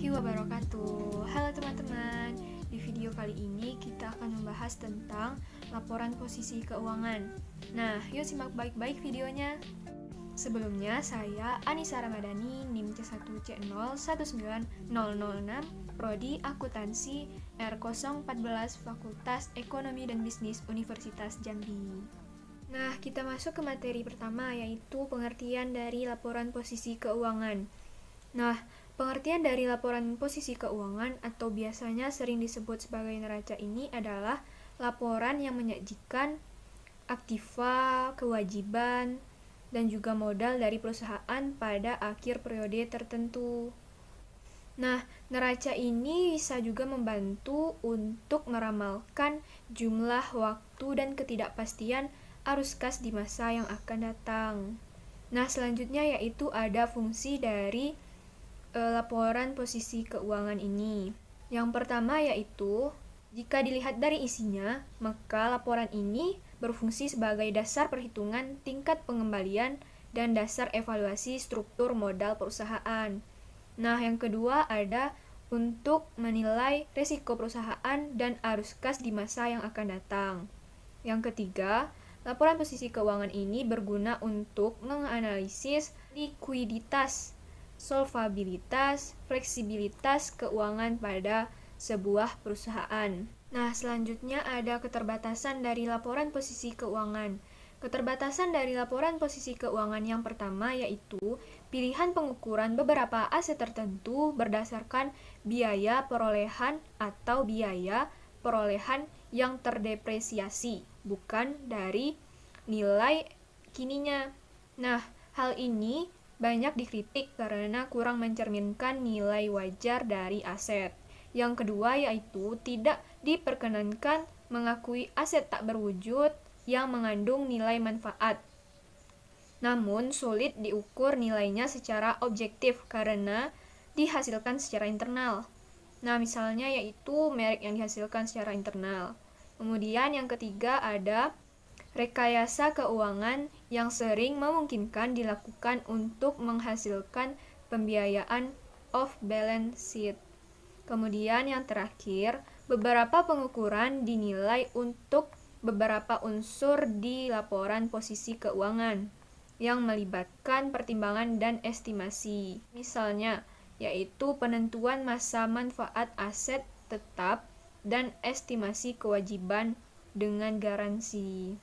warahmatullahi wabarakatuh. Halo teman-teman, di video kali ini kita akan membahas tentang laporan posisi keuangan. Nah, yuk simak baik-baik videonya. Sebelumnya, saya Anissa Ramadhani, NIM C1C019006, Prodi Akuntansi R014 Fakultas Ekonomi dan Bisnis Universitas Jambi. Nah, kita masuk ke materi pertama, yaitu pengertian dari laporan posisi keuangan. Nah, pengertian dari laporan posisi keuangan atau biasanya sering disebut sebagai neraca ini adalah laporan yang menyajikan aktiva, kewajiban, dan juga modal dari perusahaan pada akhir periode tertentu. Nah, neraca ini bisa juga membantu untuk meramalkan jumlah waktu dan ketidakpastian arus kas di masa yang akan datang. Nah, selanjutnya yaitu ada fungsi dari laporan posisi keuangan ini. Yang pertama yaitu, jika dilihat dari isinya, maka laporan ini berfungsi sebagai dasar perhitungan tingkat pengembalian dan dasar evaluasi struktur modal perusahaan. Nah, yang kedua ada untuk menilai risiko perusahaan dan arus kas di masa yang akan datang. Yang ketiga, laporan posisi keuangan ini berguna untuk menganalisis likuiditas, solvabilitas, fleksibilitas keuangan pada sebuah perusahaan. Nah, selanjutnya ada keterbatasan dari laporan posisi keuangan. Keterbatasan dari laporan posisi keuangan yang pertama yaitu pilihan pengukuran beberapa aset tertentu berdasarkan biaya perolehan atau biaya perolehan yang terdepresiasi, bukan dari nilai kininya. Nah, hal ini banyak dikritik karena kurang mencerminkan nilai wajar dari aset. Yang kedua yaitu tidak diperkenankan mengakui aset tak berwujud yang mengandung nilai manfaat. Namun sulit diukur nilainya secara objektif karena dihasilkan secara internal. Nah, misalnya yaitu merek yang dihasilkan secara internal. Kemudian yang ketiga ada rekayasa keuangan yang sering memungkinkan dilakukan untuk menghasilkan pembiayaan off balance sheet. Kemudian yang terakhir, beberapa pengukuran dinilai untuk beberapa unsur di laporan posisi keuangan yang melibatkan pertimbangan dan estimasi. Misalnya, yaitu penentuan masa manfaat aset tetap dan estimasi kewajiban dengan garansi.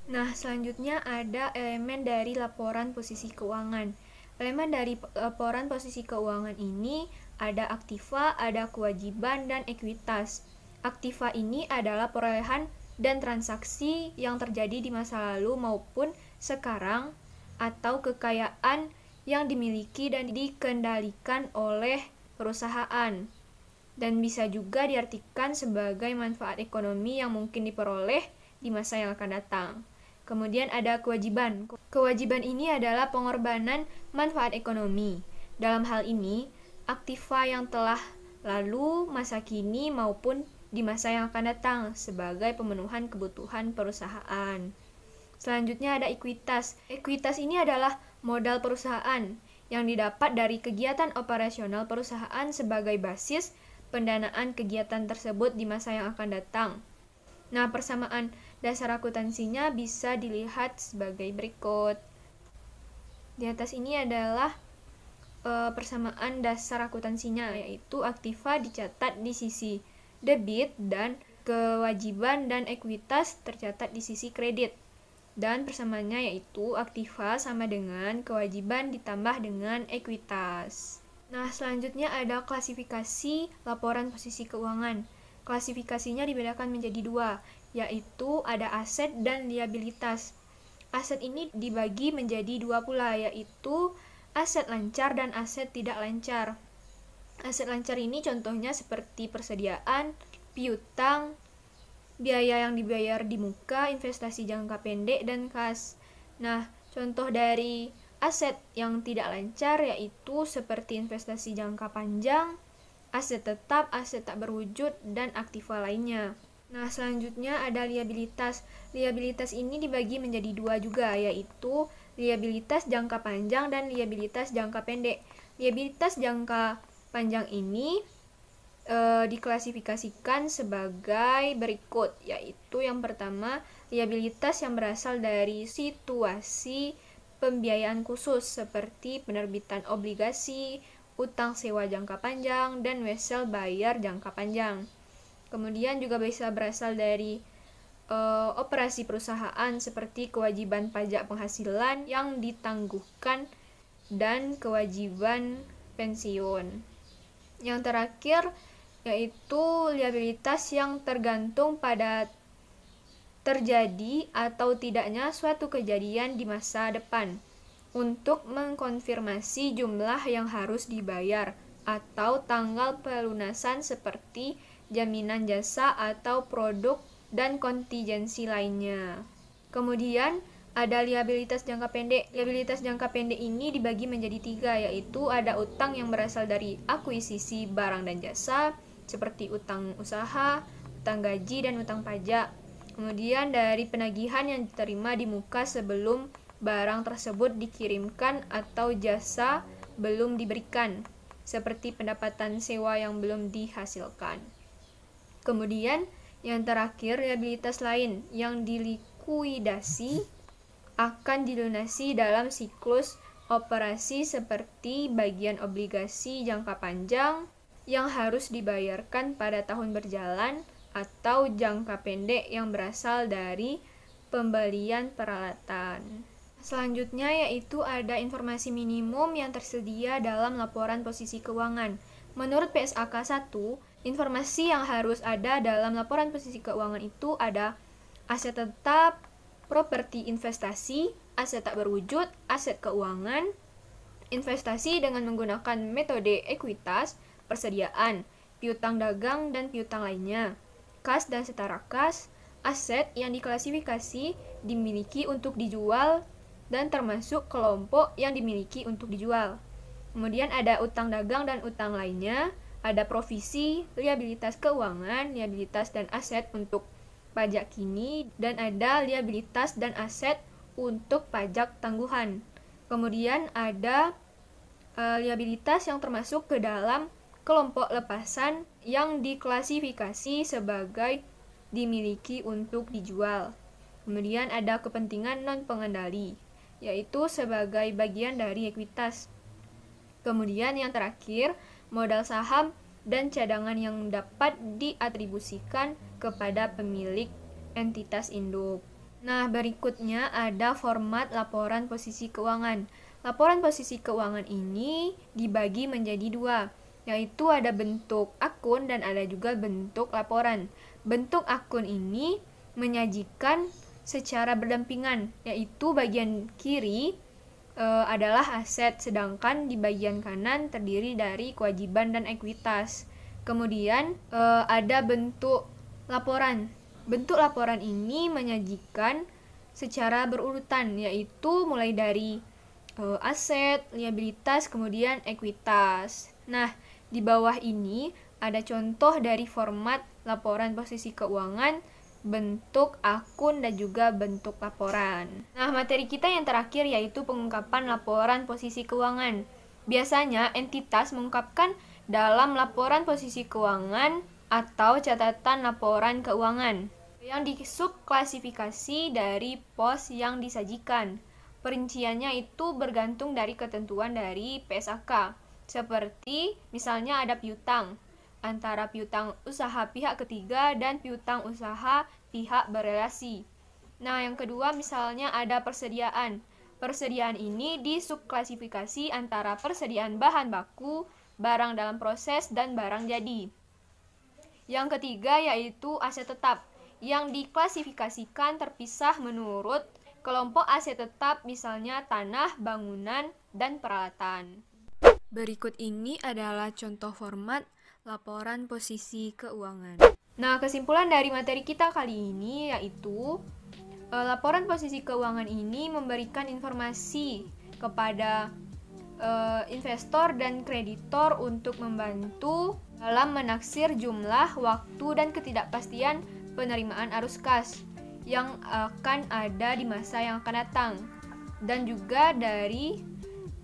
Nah, selanjutnya ada elemen dari laporan posisi keuangan. Elemen dari laporan posisi keuangan ini ada aktiva, ada kewajiban, dan ekuitas. Aktiva ini adalah perolehan dan transaksi yang terjadi di masa lalu maupun sekarang atau kekayaan yang dimiliki dan dikendalikan oleh perusahaan. Dan bisa juga diartikan sebagai manfaat ekonomi yang mungkin diperoleh di masa yang akan datang. Kemudian ada kewajiban. Kewajiban ini adalah pengorbanan manfaat ekonomi. Dalam hal ini, aktiva yang telah lalu, masa kini, maupun di masa yang akan datang sebagai pemenuhan kebutuhan perusahaan. Selanjutnya ada ekuitas. Ekuitas ini adalah modal perusahaan yang didapat dari kegiatan operasional perusahaan sebagai basis pendanaan kegiatan tersebut di masa yang akan datang. Nah, persamaan dasar akuntansinya bisa dilihat sebagai berikut. Di atas ini adalah persamaan dasar akuntansinya, yaitu aktiva dicatat di sisi debit dan kewajiban dan ekuitas tercatat di sisi kredit. Dan persamaannya yaitu aktiva sama dengan kewajiban ditambah dengan ekuitas. Nah, selanjutnya ada klasifikasi laporan posisi keuangan. Klasifikasinya dibedakan menjadi dua, yaitu ada aset dan liabilitas. Aset ini dibagi menjadi dua pula, yaitu aset lancar dan aset tidak lancar. Aset lancar ini contohnya seperti persediaan, piutang, biaya yang dibayar di muka, investasi jangka pendek, dan kas. Nah, contoh dari aset yang tidak lancar yaitu seperti investasi jangka panjang, aset tetap, aset tak berwujud, dan aktiva lainnya. Nah, selanjutnya ada liabilitas. Liabilitas ini dibagi menjadi dua juga, yaitu liabilitas jangka panjang dan liabilitas jangka pendek. Liabilitas jangka panjang ini diklasifikasikan sebagai berikut, yaitu yang pertama, liabilitas yang berasal dari situasi pembiayaan khusus seperti penerbitan obligasi, utang sewa jangka panjang, dan wesel bayar jangka panjang. Kemudian juga bisa berasal dari operasi perusahaan seperti kewajiban pajak penghasilan yang ditangguhkan dan kewajiban pensiun. Yang terakhir yaitu liabilitas yang tergantung pada terjadi atau tidaknya suatu kejadian di masa depan untuk mengkonfirmasi jumlah yang harus dibayar atau tanggal pelunasan seperti jaminan jasa atau produk dan kontingensi lainnya. Kemudian ada liabilitas jangka pendek. Liabilitas jangka pendek ini dibagi menjadi 3, yaitu ada utang yang berasal dari akuisisi barang dan jasa seperti utang usaha, utang gaji, dan utang pajak. Kemudian dari penagihan yang diterima di muka sebelum barang tersebut dikirimkan atau jasa belum diberikan, seperti pendapatan sewa yang belum dihasilkan. Kemudian yang terakhir, liabilitas lain yang dilikuidasi akan dilunasi dalam siklus operasi seperti bagian obligasi jangka panjang yang harus dibayarkan pada tahun berjalan atau jangka pendek yang berasal dari pembelian peralatan. Selanjutnya yaitu ada informasi minimum yang tersedia dalam laporan posisi keuangan. Menurut PSAK 1, informasi yang harus ada dalam laporan posisi keuangan itu ada aset tetap, properti investasi, aset tak berwujud, aset keuangan, investasi dengan menggunakan metode ekuitas, persediaan, piutang dagang dan piutang lainnya, kas dan setara kas, aset yang diklasifikasi dimiliki untuk dijual dan termasuk kelompok yang dimiliki untuk dijual. Kemudian ada utang dagang dan utang lainnya, ada provisi, liabilitas keuangan, liabilitas dan aset untuk pajak kini, dan ada liabilitas dan aset untuk pajak tangguhan. Kemudian ada liabilitas yang termasuk ke dalam kelompok lepasan yang diklasifikasi sebagai dimiliki untuk dijual. Kemudian ada kepentingan non-pengendali, yaitu sebagai bagian dari ekuitas. Kemudian yang terakhir, modal saham dan cadangan yang dapat diatribusikan kepada pemilik entitas induk. Nah, berikutnya ada format laporan posisi keuangan. Laporan posisi keuangan ini dibagi menjadi 2, yaitu ada bentuk akun dan ada juga bentuk laporan. Bentuk akun ini menyajikan secara berdampingan, yaitu bagian kiri adalah aset, sedangkan di bagian kanan terdiri dari kewajiban dan ekuitas. Kemudian ada bentuk laporan. Bentuk laporan ini menyajikan secara berurutan, yaitu mulai dari aset, liabilitas, kemudian ekuitas. Nah, di bawah ini ada contoh dari format laporan posisi keuangan, bentuk akun, dan juga bentuk laporan. Nah, materi kita yang terakhir yaitu pengungkapan laporan posisi keuangan. Biasanya entitas mengungkapkan dalam laporan posisi keuangan atau catatan laporan keuangan yang disubklasifikasi dari pos yang disajikan. Perinciannya itu bergantung dari ketentuan dari PSAK. Seperti misalnya ada piutang antara piutang usaha pihak ketiga dan piutang usaha pihak berelasi. Nah, yang kedua misalnya ada persediaan. Persediaan ini disubklasifikasi antara persediaan bahan baku, barang dalam proses, dan barang jadi. Yang ketiga yaitu aset tetap, yang diklasifikasikan terpisah menurut kelompok aset tetap, misalnya tanah, bangunan, dan peralatan. Berikut ini adalah contoh format laporan posisi keuangan. Nah, kesimpulan dari materi kita kali ini yaitu laporan posisi keuangan ini memberikan informasi kepada investor dan kreditor untuk membantu dalam menaksir jumlah, waktu, dan ketidakpastian penerimaan arus kas yang akan ada di masa yang akan datang, dan juga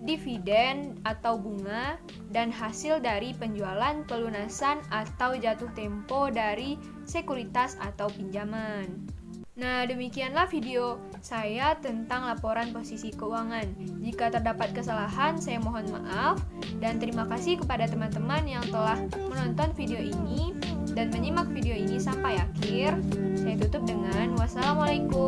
dividen atau bunga, dan hasil dari penjualan, pelunasan, atau jatuh tempo dari sekuritas atau pinjaman. Nah, demikianlah video saya tentang laporan posisi keuangan. Jika terdapat kesalahan, saya mohon maaf, dan terima kasih kepada teman-teman yang telah menonton video ini dan menyimak video ini sampai akhir. Saya tutup dengan wassalamualaikum